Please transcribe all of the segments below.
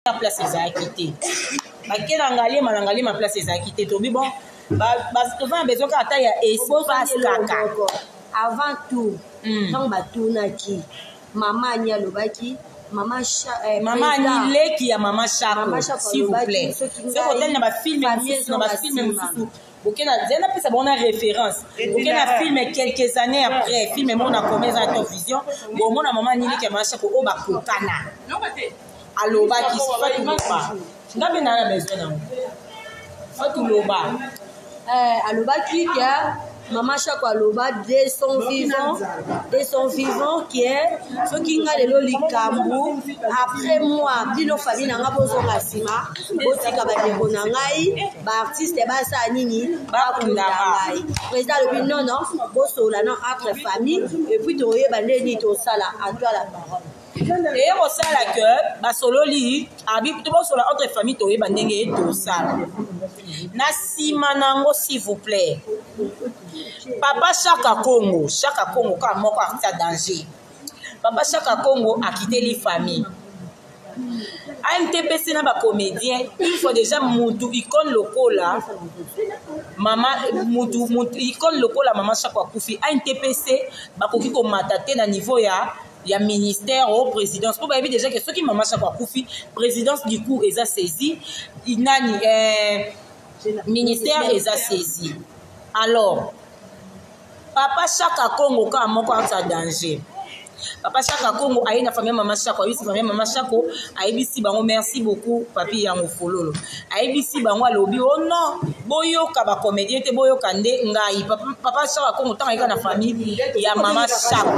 la place est quittée. Ma place est quittée. Tobi bon, on a besoin qu'à taille espace caca. Avant tout, quand batunaki, maman nya lobaki, maman Nile qui a maman Chako, s'il vous plaît. C'est qu'on a ma film, ok, na pesa bona référence. Ok, na film quelques années après, film mon a commis à Top Vision. Bon, mon maman Nile qui a maman Chako au bakokana. Allo baki, soit tout loba. N'a pas na besoin non. Soit tout loba. Allo baki qui a maman Chako aloba de son vivant qui est ce qui nga lelo likambu après moi bino famille nanga bozonga sima botika bandeko na ngai ba artiste basa nini bakunda ngai président le non bosola non entre famille et puis toye bandeni to sala à toi la parole. Et au sala que basololi abi to bosola entre famille toye bandenge to sala. Na sima nango s'il vous plaît. Papa Chaka Congo quand moko a danger. Papa Chaka Congo a quitté les familles. ANTPC na ba comédien, il faut déjà mutu icône lokola. Maman mutu icône lokola maman Chaka Koufi. ANTPC ba koki ko matate na niveau ya ministère au présidence. Pour bien déjà que ceux qui maman Chaka Koufi présidence du coup ils a saisi, inani ministère ils a saisi. Alors Papa Chaka Congo quand moko a danger. Papa Chaka Congo a une famille maman Chako, oui famille maman Chako, a ebisi bango merci beaucoup papi yango fololo. A ebisi bango alobi oh non, boyo ka ba comédien te boyo kande ngai. Papa Chaka Congo tant na famille ya maman Chako.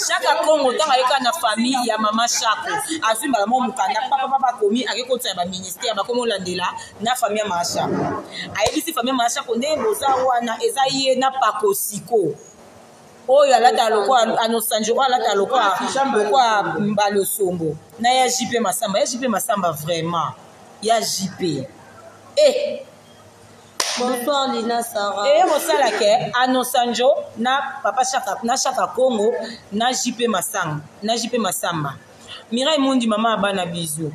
Chaka Congo tant na famille ya maman Chako. Azimba la momu kanda papa komi akekotsa ba ministère ba komo landela na famille maman Chako. A ebisi famille maman Chako nde boza wana ezaye na pakosiko. Oh ya lata loko anosanjo ala ta loko kwa mbalo sombo na ya JP Masamba vraiment ya JP bonsoir Lina Sarah mosala ke anosanjo na papa Chaka Congo na JP Masamba Mirai Mundi mama bana bizu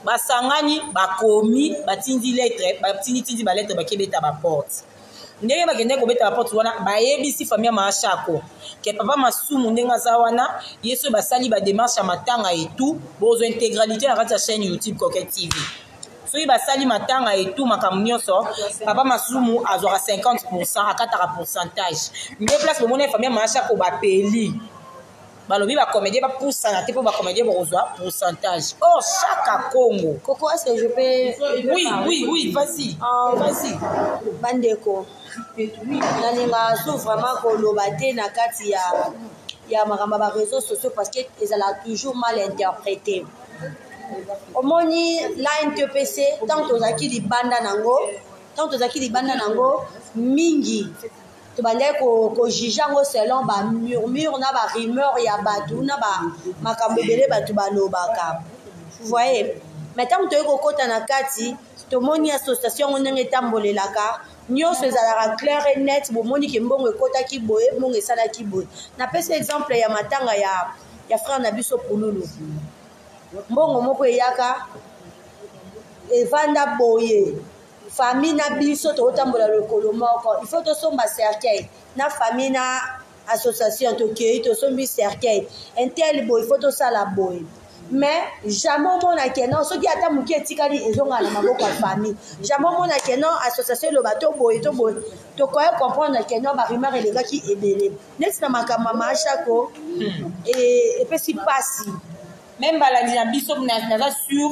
basangani bakomi batindi lettre batindi ba lettre bakebeta ba porte ndenge bakende kobeta ba porte wana bayebisi famille ma Chako ke papa masumu ndenga za wana yeso basali ba démarche matanga et tout bozo intégralité na kati ya chaîne YouTube Coquette TV so basali matanga et tout makambo nyonso papa masumu azora 50% akataka pourcentage nde place bomona famille ma Chako ba peli balobi ba comédien ba poussa na te po ba comédien bozwa pourcentage oh Chaka Congo Coco est-ce que je peux oui vas-y bandeko nalinga so vraiment koloba te na kati ya makambo ba réseaux sociaux parce que ezala toujours mal interprété omoni la NTPC tant tozaki libanda nango mingi to bandai ko jijango selon ba murmure na ba rumeur ya batu na ba makambo bele batu balobaka vous voyez maintenant to ko kota na kati to moni association ndenge tambolelaka nyonso ezalaka clair et net bomoni ke mbongo ekotaki boye mbongo esalaki boye na pesa exemple ya matanga ya frère na biso Pululu mbongo moko eyaka evanda boye famille na biso to otambola lokolo moko il faut to somba cercueil na famille na association to kei to sombi cercueil intel boy il faut to sala boy mais jamais mona ke non soki ata muki etikali ezonga na maboko ya famille jamais mona ke non association lo bato boy to koye comprendre ke non ba rumeur elegaki ebele neti na makambo ma Chako et pesi pasi même baladi na biso na sur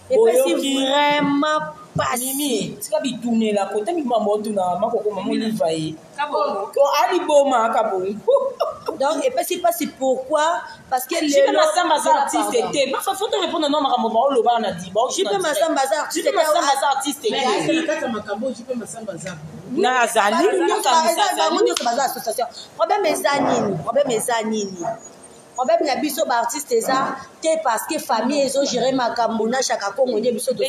et pesi vraiment Mimi, tu vas tourner la côté, mais maman tourne, maman comment il va y. Ali boma kabou. Donc et puis c'est pas si pourquoi parce que les Masamba artiste était. Ma faut te répondre non maman ba lo ba na di. Bon, je peux Masamba artiste artiste. Mais quand Makabo, je peux Masamba na azali association. Problème ezanini. Problème ya biso ba artiste eza te parce que famille ezo gérer makambo na Chaka Congo nde biso to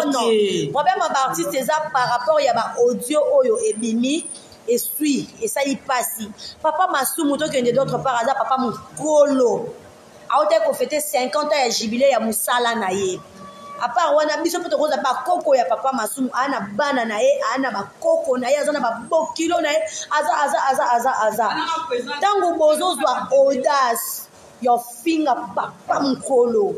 non problème ba artiste eza par rapport ya ba audio oyo ebimi et suit et ça y passe papa masumu to kende d'autre part aza papa mukolo aote ko fêter 50 ans ya jubilé ya musala na ye. À part wana biso poto koza ba koko ya papa Masumu ana bana na ye ana ba koko na ye azana ba bokilo na ye aza tango bozo zwa audace your finger papa mkolo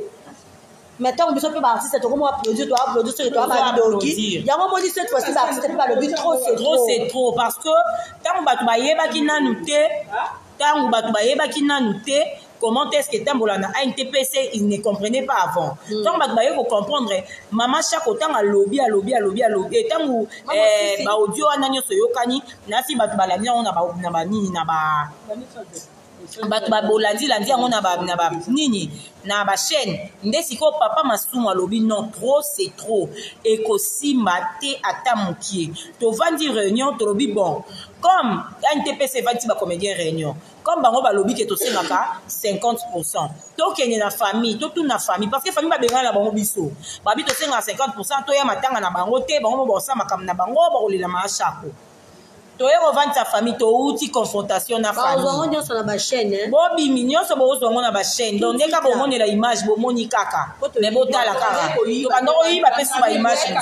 maintenant biso pe ba artiste to comment applaudir to ba doki yango moni cette fois-ci ba artiste pe ba lobi trop c'est trop parce que tango batu ba yeba ki nanu te comment est-ce que tambola na ANTPC ils ne comprenaient pas avant tant ba baye ko comprendre maman chaque autant à lobby et tango ba audio ana nyoso yokani na si batu ba la on na ba nini na ba bato babolandi landi yango na ba nini na ba chaîne nde siko papa Masumu alobi non trop c'est trop et kosimba te ata mokie to vandi réunion to lobi bon comme NTPC vandi ba comédien réunion comme bango balobi ke to sengaka 50% to kenye na famille to tout na famille parce que famille ba bengana na bango biso babi to senga 50% to ya matanga na bango te bango bo sa makam na bango ba kolela machako to revendre sa famille to outil confrontation na famille ba onyo sur la chaîne bobi minyo so bo zo na ba chaîne donc ndeka bo moni la image bo moni kaka mais botala kaka to kando oyi ba pesi ba image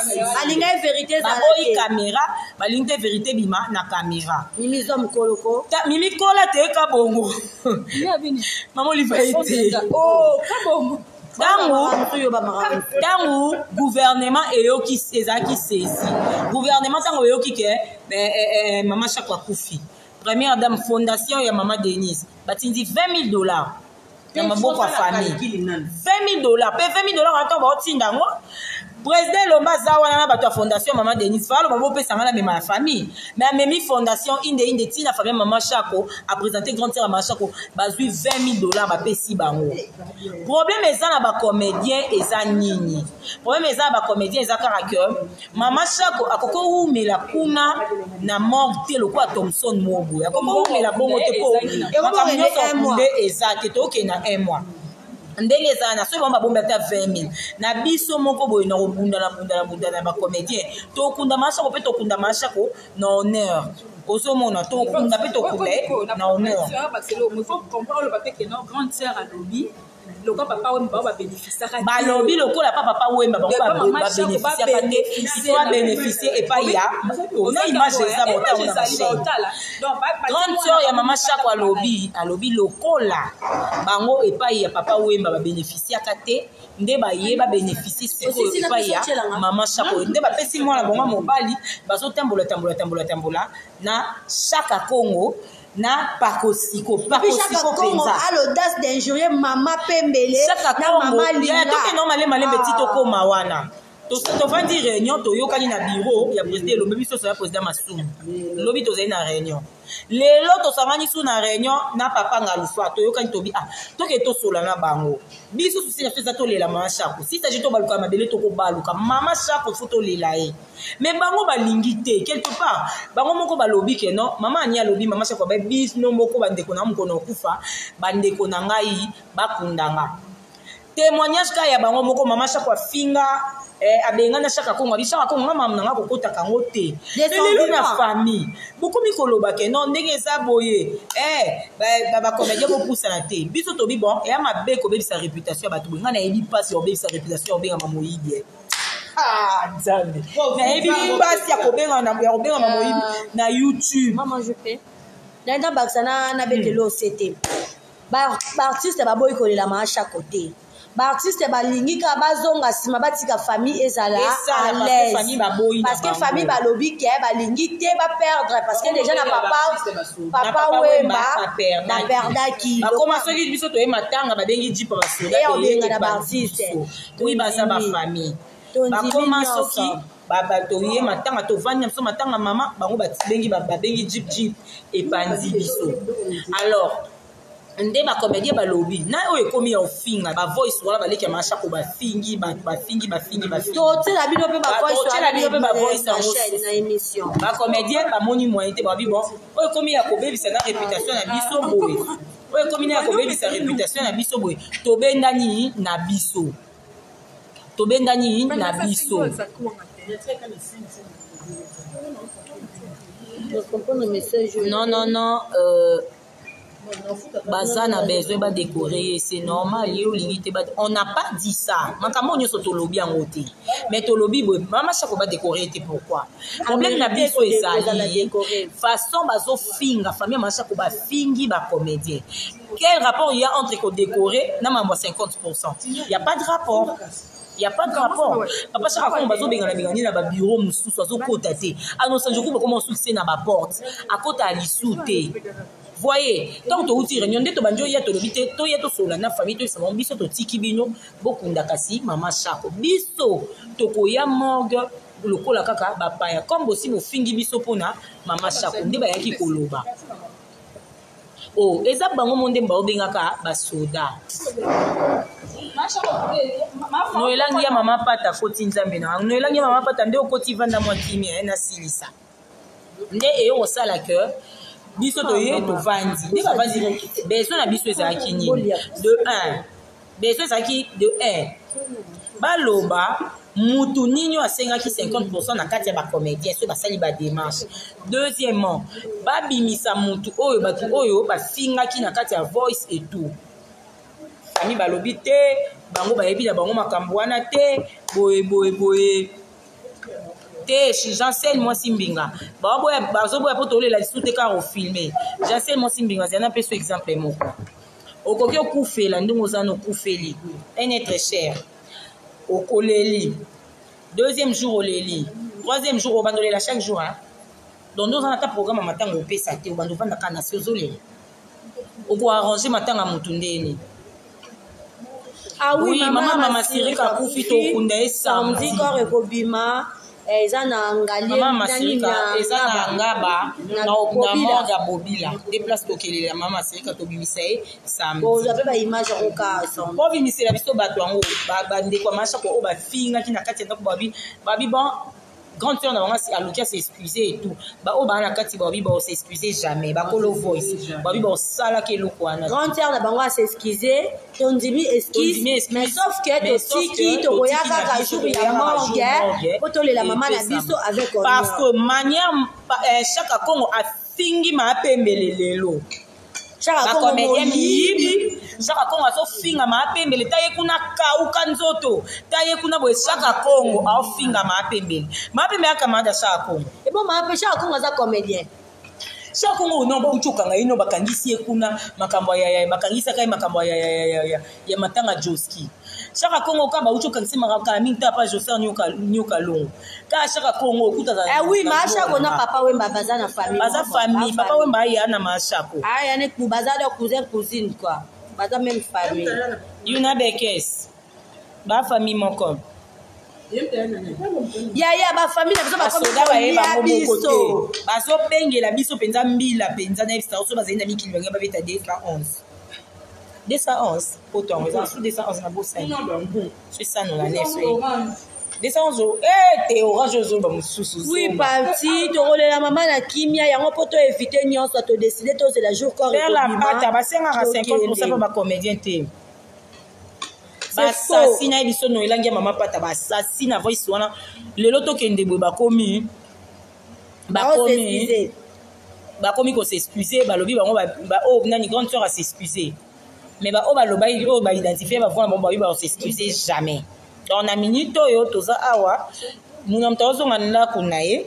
alinga vérité za oyi caméra ba linte vérité bima na caméra mimi zo mkoloko mimi kola te ka bongo maman li va été oh ka bongo tango gouvernement eyoki ezaki saisi gouvernement tango eyoki ke maman chaque fois kufi première dame fondation ya maman Denise batindi $20,000 na maboko ya famille $20,000 pe $20,000 ato ba otinda ngo président lomba zawana na bato ya fondation maman Denise falo babo pesa ngana mema famille mais memi fondation inde tina famille maman Chako a présenté grande sœur maman Chako bazui $20,000 ba pesi bango problème eza na ba comédien eza nini problème eza ba comédien eza kaka maman Chako akoko umela kuna na morte loko a Thomson Mobo akoko umela bongo te ko makamyo so kunde eza te to ke na 1 mois ndenge ezana so bomba bomba ta 20,000 na biso moko boy na bunda na ba comédien to kunda mashako pe to kunda mashako na honneur osomona to kunda pe to kule na honneur parce que il faut comprendre le papier que non grande sœur à lobby le papa Wemba va bénéficier ba lobby le la papa Wemba ba bénéficier il doit bénéficier et pas ya on a image ça bota donc grande sœur ya maman Chako a lobby lokola bango et pas ya papa Wemba ba bénéficier kate nde ba yeba bénéficier c'est et pas ya maman Chako nde ba pesi mwana bonga mobali bazo tambola na Chaka Congo na pakosiko penza a l'audace d'injurier maman Pembele na maman Linga to ke normalement malembe tito ko mawana to vandi réunion to yokani na bureau ya président lo biso so ya président Masumu lobi to zai na réunion lelo to sangani su na réunion na papa Ngalufa to yokani to bi to ke to sola na bango biso susi na feza to lela maman Chako si ta jito baluka mabele to ko baluka maman Chako foto lela e mais bango balingi te quelque part bango moko balobi ke non maman ani alobi maman Chako ba bis no moko bandeko na mkono kufa bandeko na ngai bakundanga témoignage ka ya bango moko maman Chako finga abenga na Chaka Congo Chaka Congo mama nanga kokota kango te lelo na famille beaucoup mikoloba ke non ndenge za boye ba comédien ko poussa na te biso to bi bon ya mabe ko be sa réputation ba to nga na ebi passe yo be sa réputation be nga moyibi nzambe na ebi passe ya ko be nga na ya ko be nga moyibi na YouTube maman je fais dans baksana na betelo c'était ba artiste ba boy ko la ma chaque côté ba artiste balingi ka bazonga sima batika famille ezala à l'aise parce que famille balobi ke balingi te ba perdre parce que déjà na papa Wemba na perdaki bakoma soki biso to matanga babengi jipa basoda et on benga na ba artiste oui baza ba famille bakoma soki bato ye matanga to vanya so matanga mama bango babengi jip epandi biso alors nde ba comédien ba lobby na oyo ekomi ya ofinga ba voice wala ba leki ya mashako ba fingi to tela bino pe ba voice na chaîne na émission ba comédien ba moni moyen te ba bi bon oyo ekomi ya kobebisa na réputation na biso boye oyo ekomi ya kobebisa réputation na biso boye tobendani na biso non Bazana besoin ba décorer, c'est normal. On n'a pas dit ça. Makambo nyo soto lobi en côté. Mais to lobi maman chaque ba décorer pourquoi? Problème na biso ezali. Façon bazo finga famille maman chaque ba fingi ba comédien. Quel rapport il y a entre ko décorer na mambo 50%? Il y a pas de rapport. Il n'y a pas de rapport. Papa chaque fois on va zobenga na bengani na ba bureau mususu azo kota te. Annonce je coupe comment sous na ba porte. À côté à lisouté. Voyez, tant que tu réunion de banjo ya to lobité to ya to sola na famille to sama biso to tiki bino bokunda kasi mama chako biso to koya morgue lokola kaka ba paya comme aussi mo fingi biso pona mama chako nde ba yaki koloba. Oh, eza bango monde mba obengaka ba soda. No elangi ya mama pata koti nzambe na. No elangi ya mama pata nde okoti vanda mwa kimia na silisa. Nde eyo osala que biso to ye to vandi ne ba vandi besoin na biso ezaki nini de 1 besoin ezaki de 1 baloba mutu nini asengaki 50% na kati ya ba comédien so basali ba démarche. Deuxièmement babimisa mutu oyo batu oyo bafingaki na kati ya voice et tout ami balobi te bango bayebi na bango makambo wana te boye te Jean-Cel moi simbinga bazoboya po tolela lisute karo filmer Jean-Cel moi simbinga zana peso exemple moko okoki okufela ndongo ozana okufeli un être cher okoleli deuxième jour oleli troisième jour obandolela chaque jour hein donc nous on a ta programme matango opesa te obando vanda kana sozolela oko arranger matanga mutu ndeni. Ah oui, maman Sirika kufi to kunda samedi ko ekobima eza na ngalier mama Sirika eza na ngaba na morgue ya bobila déplace tokelela mama Sirika to bimisa samedi bon zape ba image ko ka ensemble po bimisela biso bato yango ba ndeko masha ko ba finga kina kati ndako babi bon grande sœur na bango à Lucas s'excuser et tout ba o ba na kati babi ba s'excuser jamais ba kolo voice babi ba sala ke loko ana grande sœur na bango à s'excuser tondimi excuse mais sauf que to tiki to koyaka ka jour ya morgue poto le la maman na biso avec parce que manière chaque Congo a fingi ma pembele lelo chaque comédien yibi chaque Congo so finga ma pembele taye kuna kauka nzoto taye kuna bo chaque Congo a finga ma pembele akamada chaque Congo et bon ma pe chaque Congo za comédien chaque Congo no buchuka nga ino bakangisi kuna makambo ya bakangisa kai makambo ya matanga Joski chaque Congo ka ba uchuka nsima ka minta pa José nyoka longo ka chaque Congo kuta za oui masha ko na papa wemba baza na famille baza famille papa wemba ya na masha ko aya ne ku baza de cousin cousine quoi baza même famille yuna bekes ba famille moko ya ba famille biso ba soda ba yeba biso bazo bengela biso penza mbila penza na extra so bazenda mikili bangi ba beta 211 autant on est sous 211 na bossa c'est ça nous la nef 211 te orange zo ba mususu oui parti to rolela mama na kimia yango poto éviter nyonso to décider to c'est la jour corps faire la pata ba 50% pour ba comédien te basasina biso no elangi mama pata basasina voice wana lelo tokende boye bakomi ko s'excuser balobi bango ba o nani grande sœur a s'excuser mais ba o baloba o ba identifier ba vona bomba ba s'excuser jamais dans na minute oyo toza awa muna mtazo ngana kunaye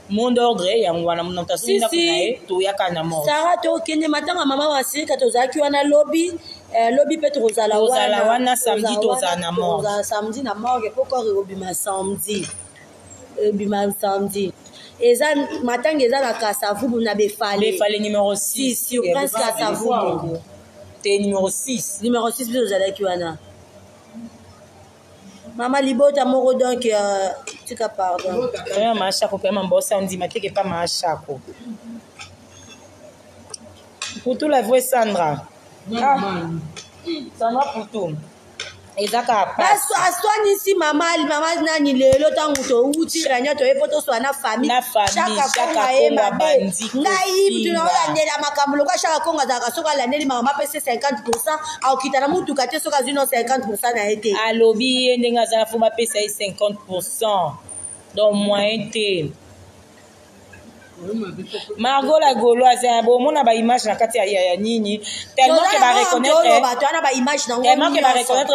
mon ordre yango wana muna mtazo ngana kunaye to yakana mo Sarah to kende matanga mama wa Sirika tozaki wana lobby lobby peut rozala wana samedi tozana na morgue samedi na morgue pourquoi robima samedi bima samedi eza matanga eza na Kasavubu na befale numéro 6 sur prince Kasavubu te numéro 6 biso tozalaki wana mama libota moko donc tika pardon ya mashako pe mambosa ndima teke pa mashako pour tout la voix Sandra Sandra pour tout ezaka passe aswani si mama nani lelo tangu to uti ranya to epoto so na famille chaka konga bandi ngai mtu na ndela makambo kwa chaka konga za soka la ndeli mama pese 50% au kitana mutu kate soka zino 50% na ete alobi ndenga za fuba pesa 50% donc moyen te Margot la Gauloise bon mon ba image na kati ya nini tellement que ba reconnaître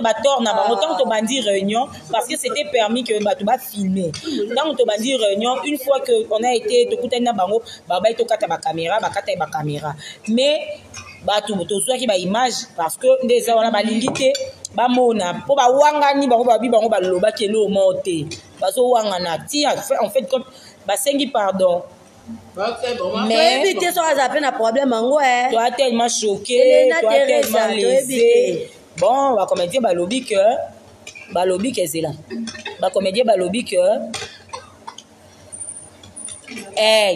ba tort na ba autant to bandi réunion parce que c'était permis que ba to ba filmer donc to bandi réunion une fois que on a été to kutana bango ba to kata ba caméra mais ba to soit ki ba image parce que ndeza wana ba lingité ba mona po ba wangani bango ba bi bango ba loba kelo monter bazo wangana ti en fait comme ba sengi pardon. Mais éviter ça a un problème en ouais. Toi tellement choqué, toi tellement lésé. Bon, on va comédien balobi que c'est là. Va comédien balobi que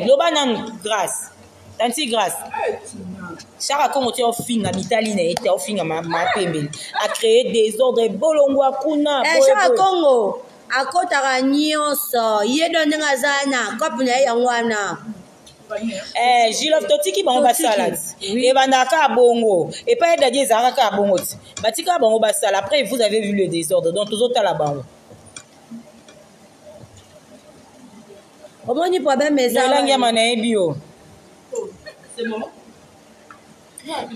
global nan grâce. Tanti grâce. Chara comme tu as fin na mitaline et tu as fin ma pembe. A créé des ordres bolongwa kuna. Chara Congo. Akotaka nyonso yedo ngazana kopuna yangwana Gilles totiki bango basala et bandaka bongo et pas d'aller zaraka bongo batika bango basala après vous avez vu le désordre donc tous autres la bango omoni problème mais ça langia manae bio c'est bon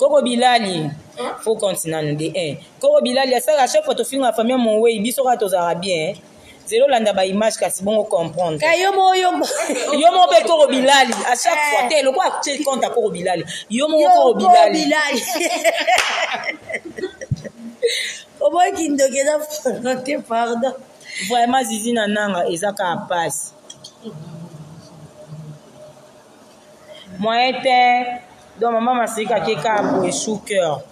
Koko Bilali faut continuer de 1 Koko Bilali à chaque fois to film la famille mon way biso ka to zara bien zéro landa ba image kasi bon comprendre yomo be Koko Bilali à chaque fois tel quoi tu compte à Koko Bilali yomo Koko Bilali au moins qui ndokeza pardon vraiment zizi na nanga ezaka passe moi était donc maman masika keka boye chou cœur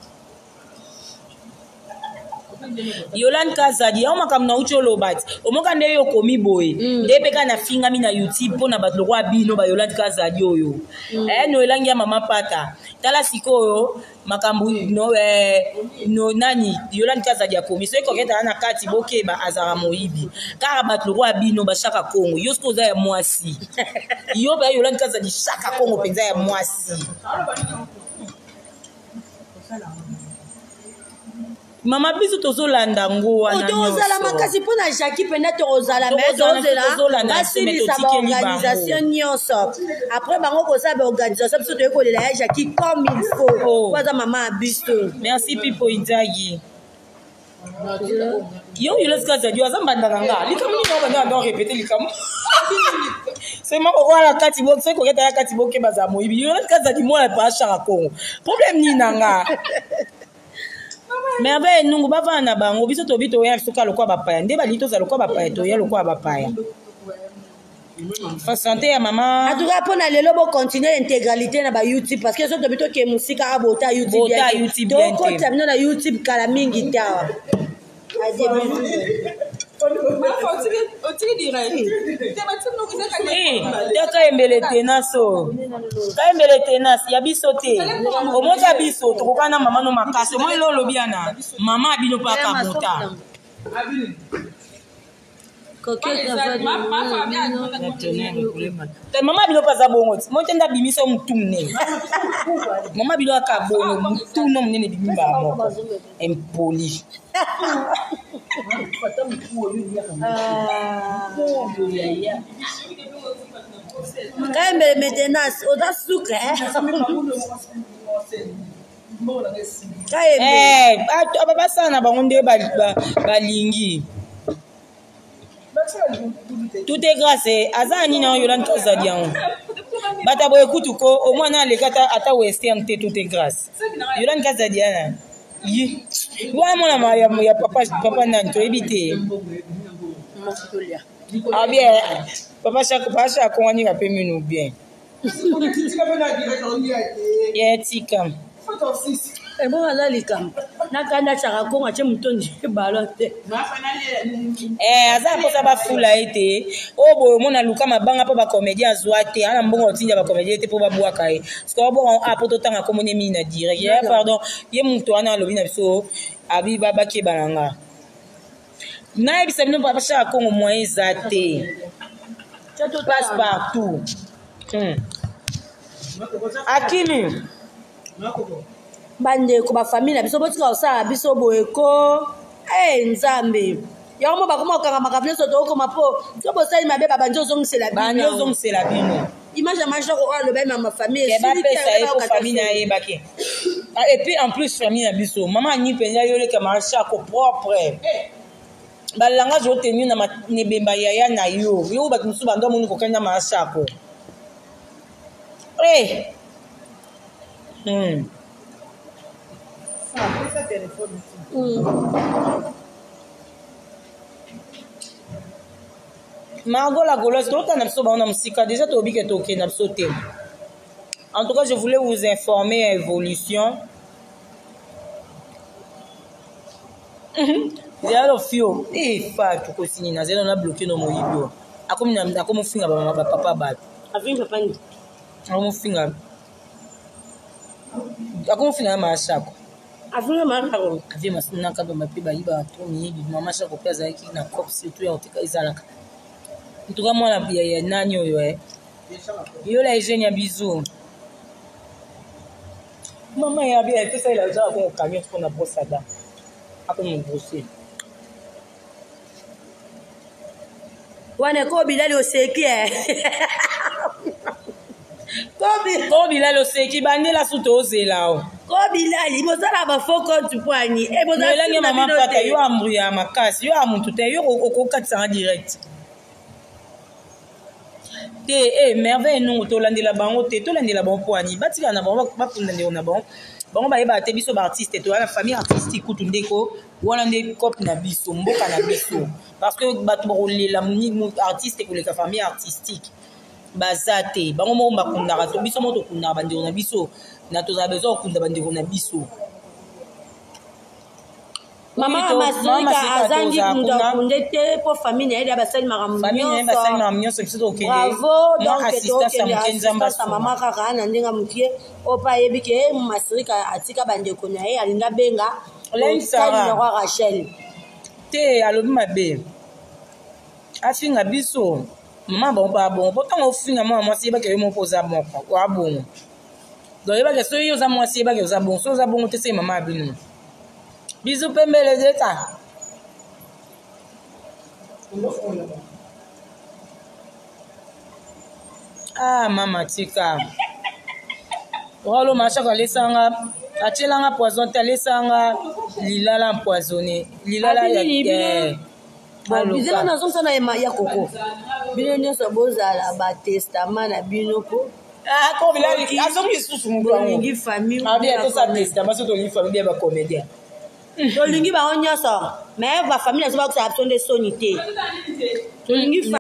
Yolande Kazadi ya makambo na ucho lobati omoka nde yo komi boye nde peka na finga mi na YouTube pona bato lokwa bino ba Yolande Kazadi oyo no elangi ya mama pata tala sikoyo makambo no nani Yolande Kazadi ya komi so ekoketa na kati bokeba azara moyibi kaka bato lokwa bino ba shaka Kongo yo skoza ya mwasi yo ba Yolande Kazadi shaka Kongo penza ya mwasi Mama biso tozolanda ngo wana nyonso. Tozala makasi pona Jackie pena tozala mais tozela basilisa ba organisation nyonso. Après bango kosa ba organisation biso toyekolela ya Jackie comme il faut. Kwaza mama biso. Merci Pipo Inzagi. Yo Yolande Kazadi azambanda nga. Likamuni no banda ndo répéter likamu. C'est moi ko la kati bo c'est ko keta ya kati bo ke baza moyibi. Yolande Kazadi mo la pa chaka Kongo. Problème ni nanga. Mais avec nous bava na bango biso to bito ya suka lokwa bapaya nde bali to za lokwa bapaya to ya lokwa bapaya fa santé ya mama en tout cas pour lelo bo continuer l'intégralité na ba YouTube parce que so to bito ke musika abota YouTube bien donc ko tamina na YouTube kala mingi tawa Kaembele tenas ya biso te omoja biso tokokana mama no makasi mo lolo biana mama bino paka bota mama bino paza bongo mo tenda bimiso mutumne mama bino aka bongo mutuno munene bimba moko impoli Kaembele maintenance oda sucre baba sana bango nde balingi tout est grâce azani na Yolande Kazadi bata boye kutuko au moins na lekata ata western te tout est grâce Yolande Kazadi ana yi wa mona ya papa nanto ebite ah bien papa chaque kongani ka pe minu bien tika bon ala likam nakanda chaka Kongo che mutondi balote aza posa ba fula ete o boyo mona luka mabanga pa ba comédien azwate ana mbongo tinja ba comédien te po ba bwaka e parce bon a poto tanga ko moni mina direct ya pardon ye muto ana lobi na biso abi baba ke balanga na ebisa bino papa chaka Kongo moyen zate tout passe partout Akimi bandeko bafamile na biso botika kosala biso boyeko nzambe yango mo bakoma kokanga makambo nyonso tookoma mpo so bosali mabe babandi ozongisela bino image ya mashako oyo alobaki na mafamille bapesa ye po famille ayebaki. Et puis en plus famille na biso mama anyi mpenza yoleka mashako propre balanga jo tenu na nebemba yaya na yo bato mosusu bando amoni kokenda mashako Margot la gauloise, déjà en tout cas, je voulais vous informer à évolution. Zéro fio, fa tu cosini na zéro na bloqué no moyibo. Akomo finga ba papa ba. Avin papa ni. Akomo finga ma shako. Avin ma shako. Avin ma sina ka ba mapiba iba to mi mama shako pesa yaki na cop surtout ya otika izalaka. En tout cas, moi, la bière, nani oyo yo la jeune ya bisou. Maman ya bien, tout ça il a déjà un camion pour na brossada. Après mon brosser. Wana ko bilali oseki Ko bilali oseki bande la soute ozela o. Ko bilali bozala ba faux compte poani e bozala ngi mama pata yo amruya makasi yo amuntu te yo okokatisa direct. Merveille nous tolandela bango te tolandela bango poani batika na bango bapundandela na bango bango bayeba te biso ba artiste to la famille artistique kutu ndeko wana nde cop na biso mboka na biso parce que bato bakolela artiste koleka famille artistique bazate bango mo bakundaka to biso mo tokundaka bandeko na biso na tozala besoin okunda bandeko na biso. Mama Masika azangi kunda kundete po famille ya basali makambo nyonso biso tokende bravo donc assistance mama kaka na ndenga mukie opa yebike Masika atika bandeko na ye alinga benga Sarah Rachel te alobi mabe afinga biso mama bon pa bon pourtant ofinga mama mwasi ba ke mo poza moko wa bon donc yeba ke so yo za mwasi ba ke za bon so za bon te se mama abinu. Bisous pembele zeta. Mama tika. Rolo machaka lesanga atelanga poison te lesanga lilala empoisonné. Lilala ya bon bizela na zonsa na ya koko. Bino nyonso bozala ba testament na bino ko. Ko bilali azongi susu mutu wangu. Ngi famille. Bien to sa testament so to li famille ba comédien. Tolingi ba nyonso mais ba famille azoba ko sa absonde sonité. Tolingi